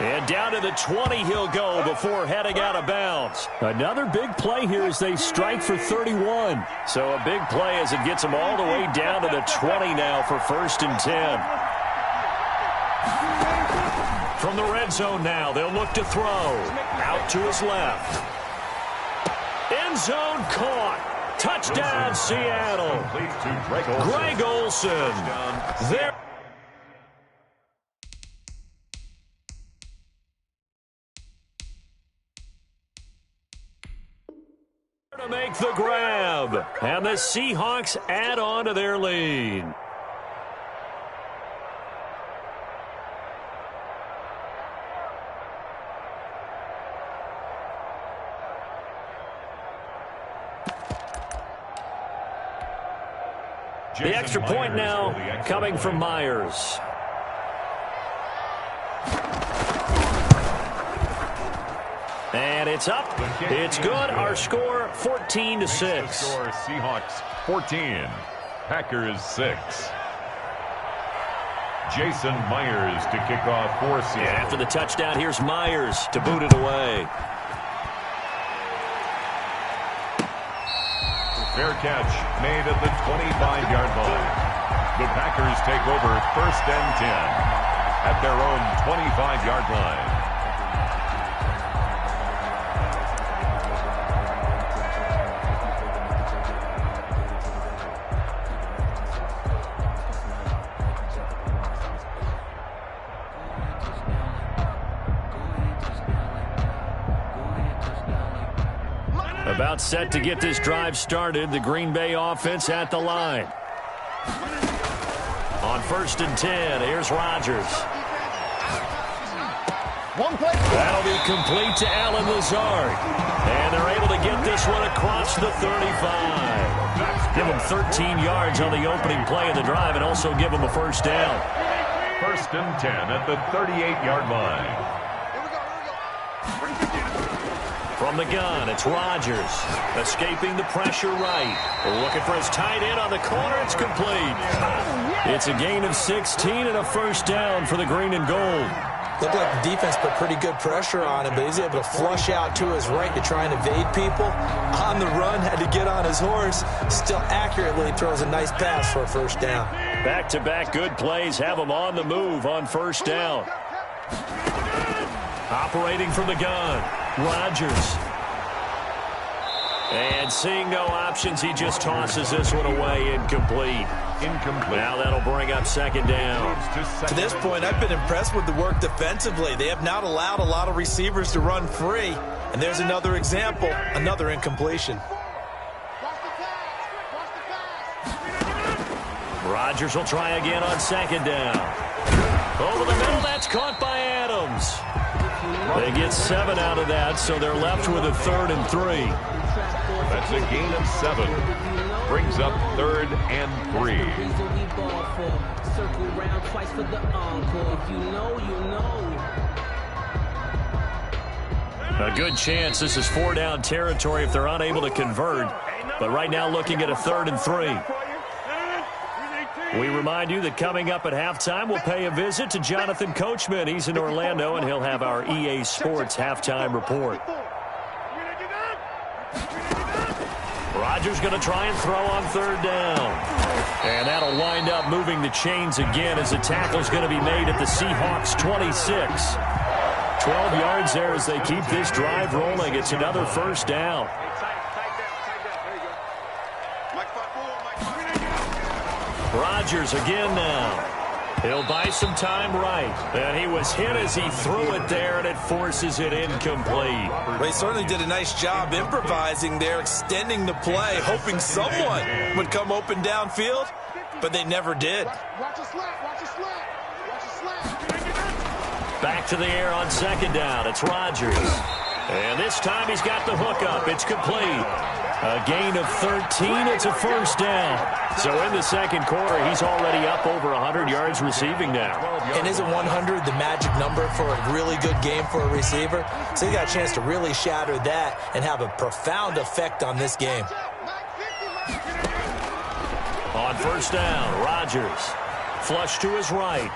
And down to the 20 he'll go before heading out of bounds. Another big play here as they strike for 31. So a big play as it gets them all the way down to the 20 now for 1st and 10. From the red zone now, they'll look to throw. Out to his left. End zone caught. Touchdown, Seattle. Greg Olsen. There. To make the grab. And the Seahawks add on to their lead. The extra point now coming from Myers. And it's up. It's good. Our score 14-6.
Seahawks 14, Packers 6. Jason Myers to kick off for Seattle.
And after the touchdown, here's Myers to boot it away.
Fair catch made at the 25-yard line. The Packers take over 1st and 10 at their own 25-yard line.
About set to get this drive started. The Green Bay offense at the line. On 1st and 10, here's Rodgers. That'll be complete to Allen Lazard. And they're able to get this one across the 35. Give them 13 yards on the opening play of the drive and also give them a 1st down.
1st and 10 at the 38-yard line.
From the gun, it's Rodgers. Escaping the pressure right. Looking for his tight end on the corner. It's complete. It's a gain of 16 and a 1st down for the green and gold.
Looked like the defense put pretty good pressure on him, but he's able to flush out to his right to try and evade people. On the run, had to get on his horse. Still accurately throws a nice pass for a first down.
Back-to-back good plays have him on the move on first down. Operating from the gun, Rodgers. And seeing no options, he just tosses this one away, incomplete. Now that'll bring up second down.
To this point, I've been impressed with the work defensively. They have not allowed a lot of receivers to run free. And there's another example, another incompletion.
Rodgers will try again on second down. Over the middle, that's caught by Adams. They get 7 out of that, so they're left with a 3rd and 3.
That's a gain of 7. Brings up 3rd and 3.
A good chance this is 4-down territory if they're unable to convert. But right now looking at a 3rd and 3. We remind you that coming up at halftime, we'll pay a visit to Jonathan Coachman. He's in Orlando, and he'll have our EA Sports halftime report. Rodgers going to try and throw on 3rd down. And that'll wind up moving the chains again as the tackle's going to be made at the Seahawks 26. 12 yards there as they keep this drive rolling. It's another first down. Rodgers again now. He'll buy some time right. And he was hit as he threw it there, and it forces it incomplete.
Well, he certainly did a nice job improvising there, extending the play, hoping someone would come open downfield, but they never did.
Back to the air on second down. It's Rodgers. And this time he's got the hook up. It's complete. A gain of 13. It's a first down. So in the second quarter, he's already up over 100 yards receiving now.
And isn't 100 the magic number for a really good game for a receiver? So he got a chance to really shatter that and have a profound effect on this game.
On first down, Rodgers. Flush to his right.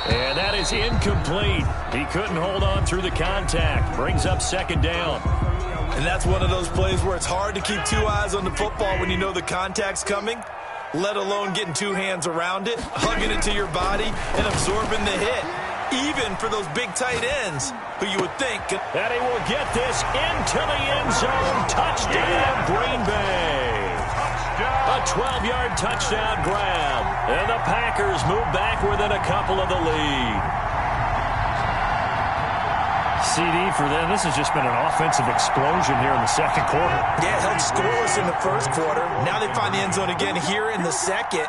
And that is incomplete. He couldn't hold on through the contact. Brings up second down.
And that's one of those plays where it's hard to keep 2 eyes on the football when you know the contact's coming, let alone getting 2 hands around it, hugging it to your body, and absorbing the hit, even for those big tight ends who you would think.
And he will get this into the end zone. Touchdown, Green Bay. A 12-yard touchdown grab. And the Packers move back within a couple of the lead. CD for them. This has just been an offensive explosion here in the second quarter.
Yeah, held scoreless in the first quarter. Now they find the end zone again here in the second.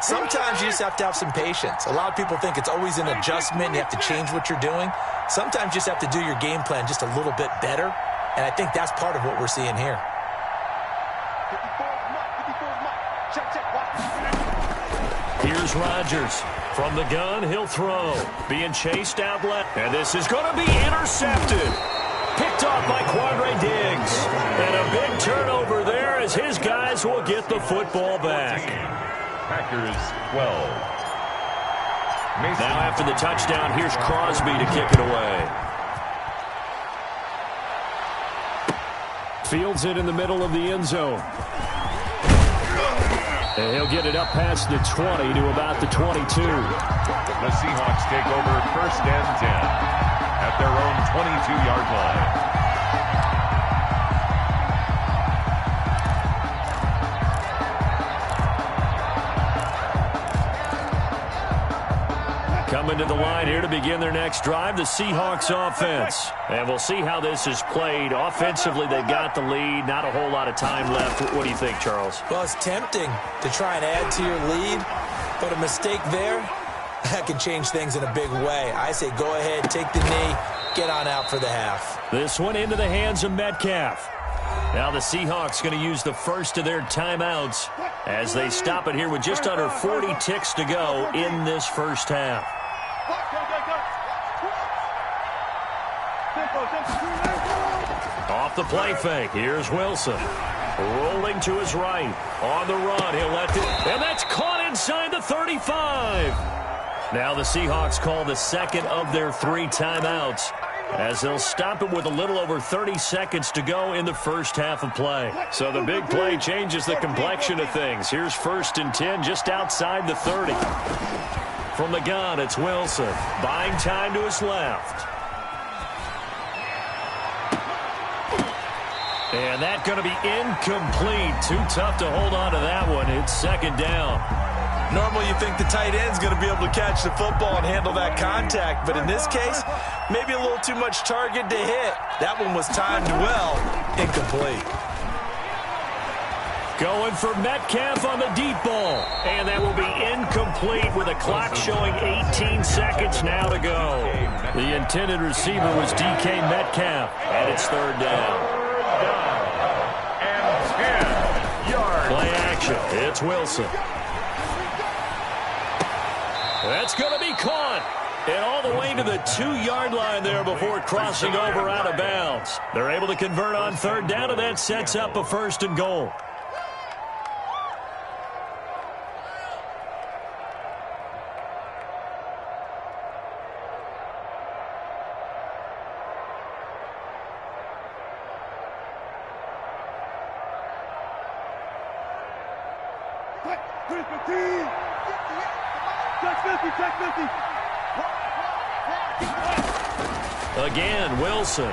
Sometimes you just have to have some patience. A lot of people think it's always an adjustment. You have to change what you're doing. Sometimes you just have to do your game plan just a little bit better. And I think that's part of what we're seeing here.
Here's Rodgers. From the gun, he'll throw. Being chased out left. And this is going to be intercepted. Picked off by Quandre Diggs. And a big turnover there as his guys will get the football back.
Packers 12.
Now after the touchdown, here's Crosby to kick it away. Fields it in the middle of the end zone. And he'll get it up past the 20 to about the 22.
The Seahawks take over 1st and 10 at their own 22-yard line.
Coming to the line here to begin their next drive, the Seahawks offense. And we'll see how this is played. Offensively, they've got the lead. Not a whole lot of time left. What do you think, Charles?
Well, it's tempting to try and add to your lead, but a mistake there, that can change things in a big way. I say go ahead, take the knee, get on out for the half.
This one into the hands of Metcalf. Now the Seahawks going to use the first of their timeouts as they stop it here with just under 40 ticks to go in this first half. Off the play fake. Here's Wilson. Rolling to his right. On the run. He'll let it. And that's caught inside the 35. Now the Seahawks call the second of their 3 timeouts, as they'll stop it with a little over 30 seconds to go in the first half of play. So the big play changes the complexion of things. Here's 1st and 10 just outside the 30. From the gun, it's Wilson. Buying time to his left. And that's going to be incomplete. Too tough to hold on to that one. It's 2nd down.
Normally you think the tight end's going to be able to catch the football and handle that contact, but in this case, maybe a little too much target to hit. That one was timed well, incomplete.
Going for Metcalf on the deep ball. And that will be incomplete with a clock showing 18 seconds now to go. The intended receiver was DK Metcalf, and it's 3rd down.
And 10 yards.
Play action. It's Wilson. That's going to be caught. And all the way to the 2-yard line there before crossing over out of bounds. They're able to convert on 3rd down, and that sets up a 1st and goal. Again, Wilson.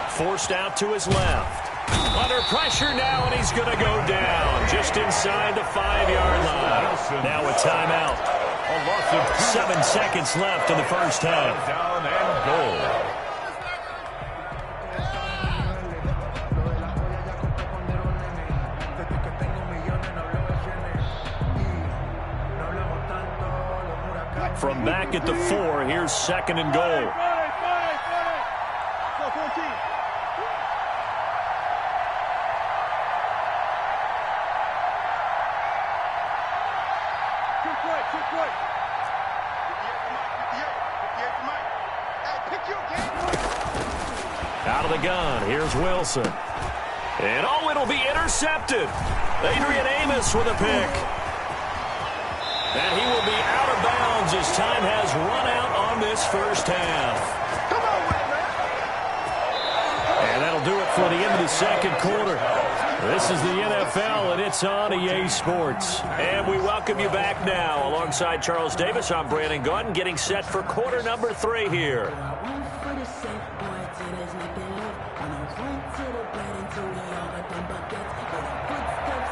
Forced out to his left. Under pressure now, and he's going to go down just inside the 5-yard line. Now a timeout. 7 seconds left in the first half.
Down and goal.
From back at the 4, here's 2nd and goal. Out of the gun, here's Wilson. And oh, it'll be intercepted. Adrian Amos with a pick. And he will be out of bounds as time has run out on this first half. And that'll do it for the end of the 2nd quarter. This is the NFL, and it's on EA Sports. And we welcome you back now. Alongside Charles Davis, I'm Brandon Gaudin, getting set for quarter number 3 here.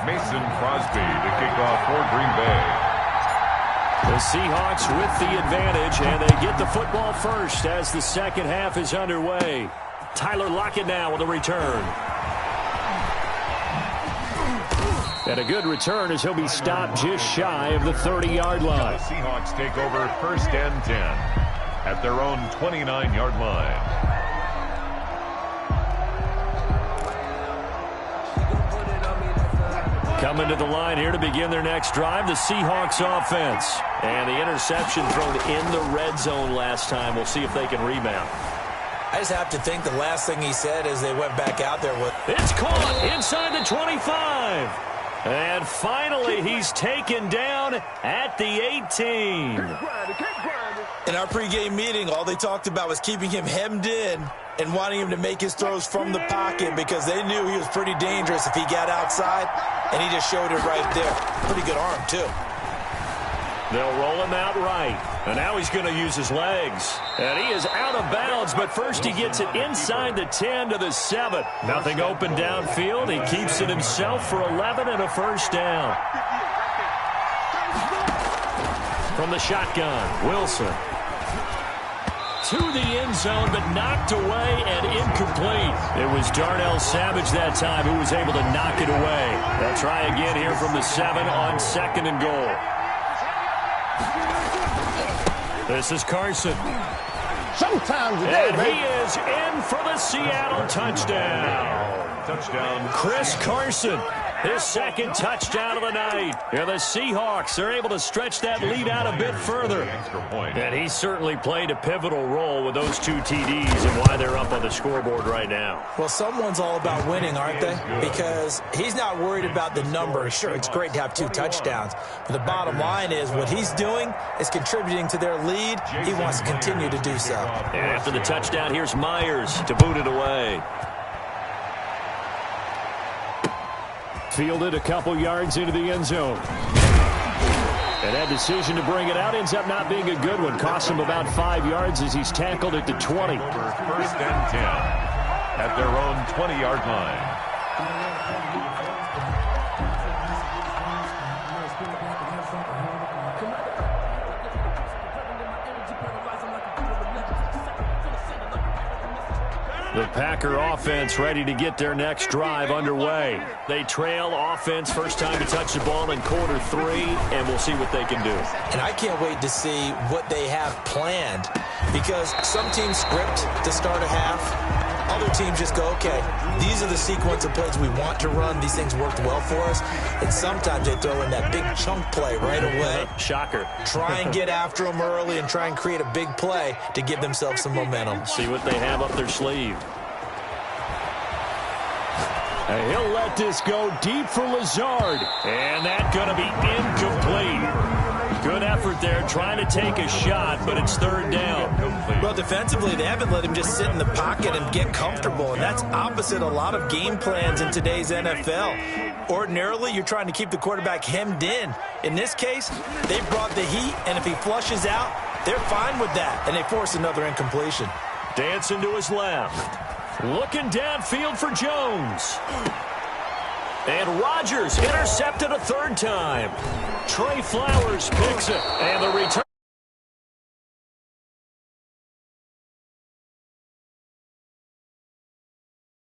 Mason Crosby to kick off for Green Bay.
The Seahawks with the advantage, and they get the football first as the second half is underway. Tyler Lockett now with a return. And a good return as he'll be stopped just shy of the 30-yard line.
The Seahawks take over 1st and 10 at their own 29-yard line.
Coming to the line here to begin their next drive, the Seahawks offense. And the interception thrown in the red zone last time. We'll see if they can rebound.
I just have to think the last thing he said as they went back out there was,
it's caught inside the 25. And finally, he's taken down at the 18.
in our pregame meeting, all they talked about was keeping him hemmed in and wanting him to make his throws from the pocket because they knew he was pretty dangerous if he got outside, and he just showed it right there. Pretty good arm, too.
They'll roll him out right. And now he's going to use his legs. And he is out of bounds, but first he gets it inside the 10 to the 7. Nothing open downfield. He keeps it himself for 11 and a first down. From the shotgun, Wilson. To the end zone, but knocked away and incomplete. It was Darnell Savage that time who was able to knock it away. They'll try again here from the 7 on second and goal. This is Carson.
Showtime today,
and he is in for the Seattle touchdown.
Touchdown.
Chris Carson. His second touchdown of the night. And the Seahawks are able to stretch that lead out a bit further. And he certainly played a pivotal role with those 2 TDs and why they're up on the scoreboard right now.
Well, someone's all about winning, aren't they? Because he's not worried about the number. Sure, it's great to have 2 touchdowns. But the bottom line is what he's doing is contributing to their lead. He wants to continue to do so.
And after the touchdown, here's Myers to boot it away.
Fielded a couple yards into the end zone. And that decision to bring it out ends up not being a good one. Cost him about 5 yards as he's tackled at the 20.
First and 10 at their own 20-yard line.
The Packer offense ready to get their next drive underway. They trail offense first time to touch the ball in quarter 3, and we'll see what they can do.
And I can't wait to see what they have planned, because some teams script to start a half. Other teams just go, okay, these are the sequence of plays we want to run. These things worked well for us. And sometimes they throw in that big chunk play right away.
Shocker.
Try and get after them early and try and create a big play to give themselves some momentum.
See what they have up their sleeve.
And he'll let this go deep for Lazard.
And that's going to be incomplete. Good effort there, trying to take a shot, but it's third down.
Well, defensively, they haven't let him just sit in the pocket and get comfortable, and that's opposite a lot of game plans in today's NFL. Ordinarily, you're trying to keep the quarterback hemmed in. In this case, they brought the heat, and if he flushes out, they're fine with that, and they force another incompletion.
Dancing to his left. Looking downfield for Jones. And Rodgers intercepted a third time. Trey Flowers picks it. And the return.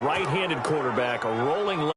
Right-handed quarterback, a rolling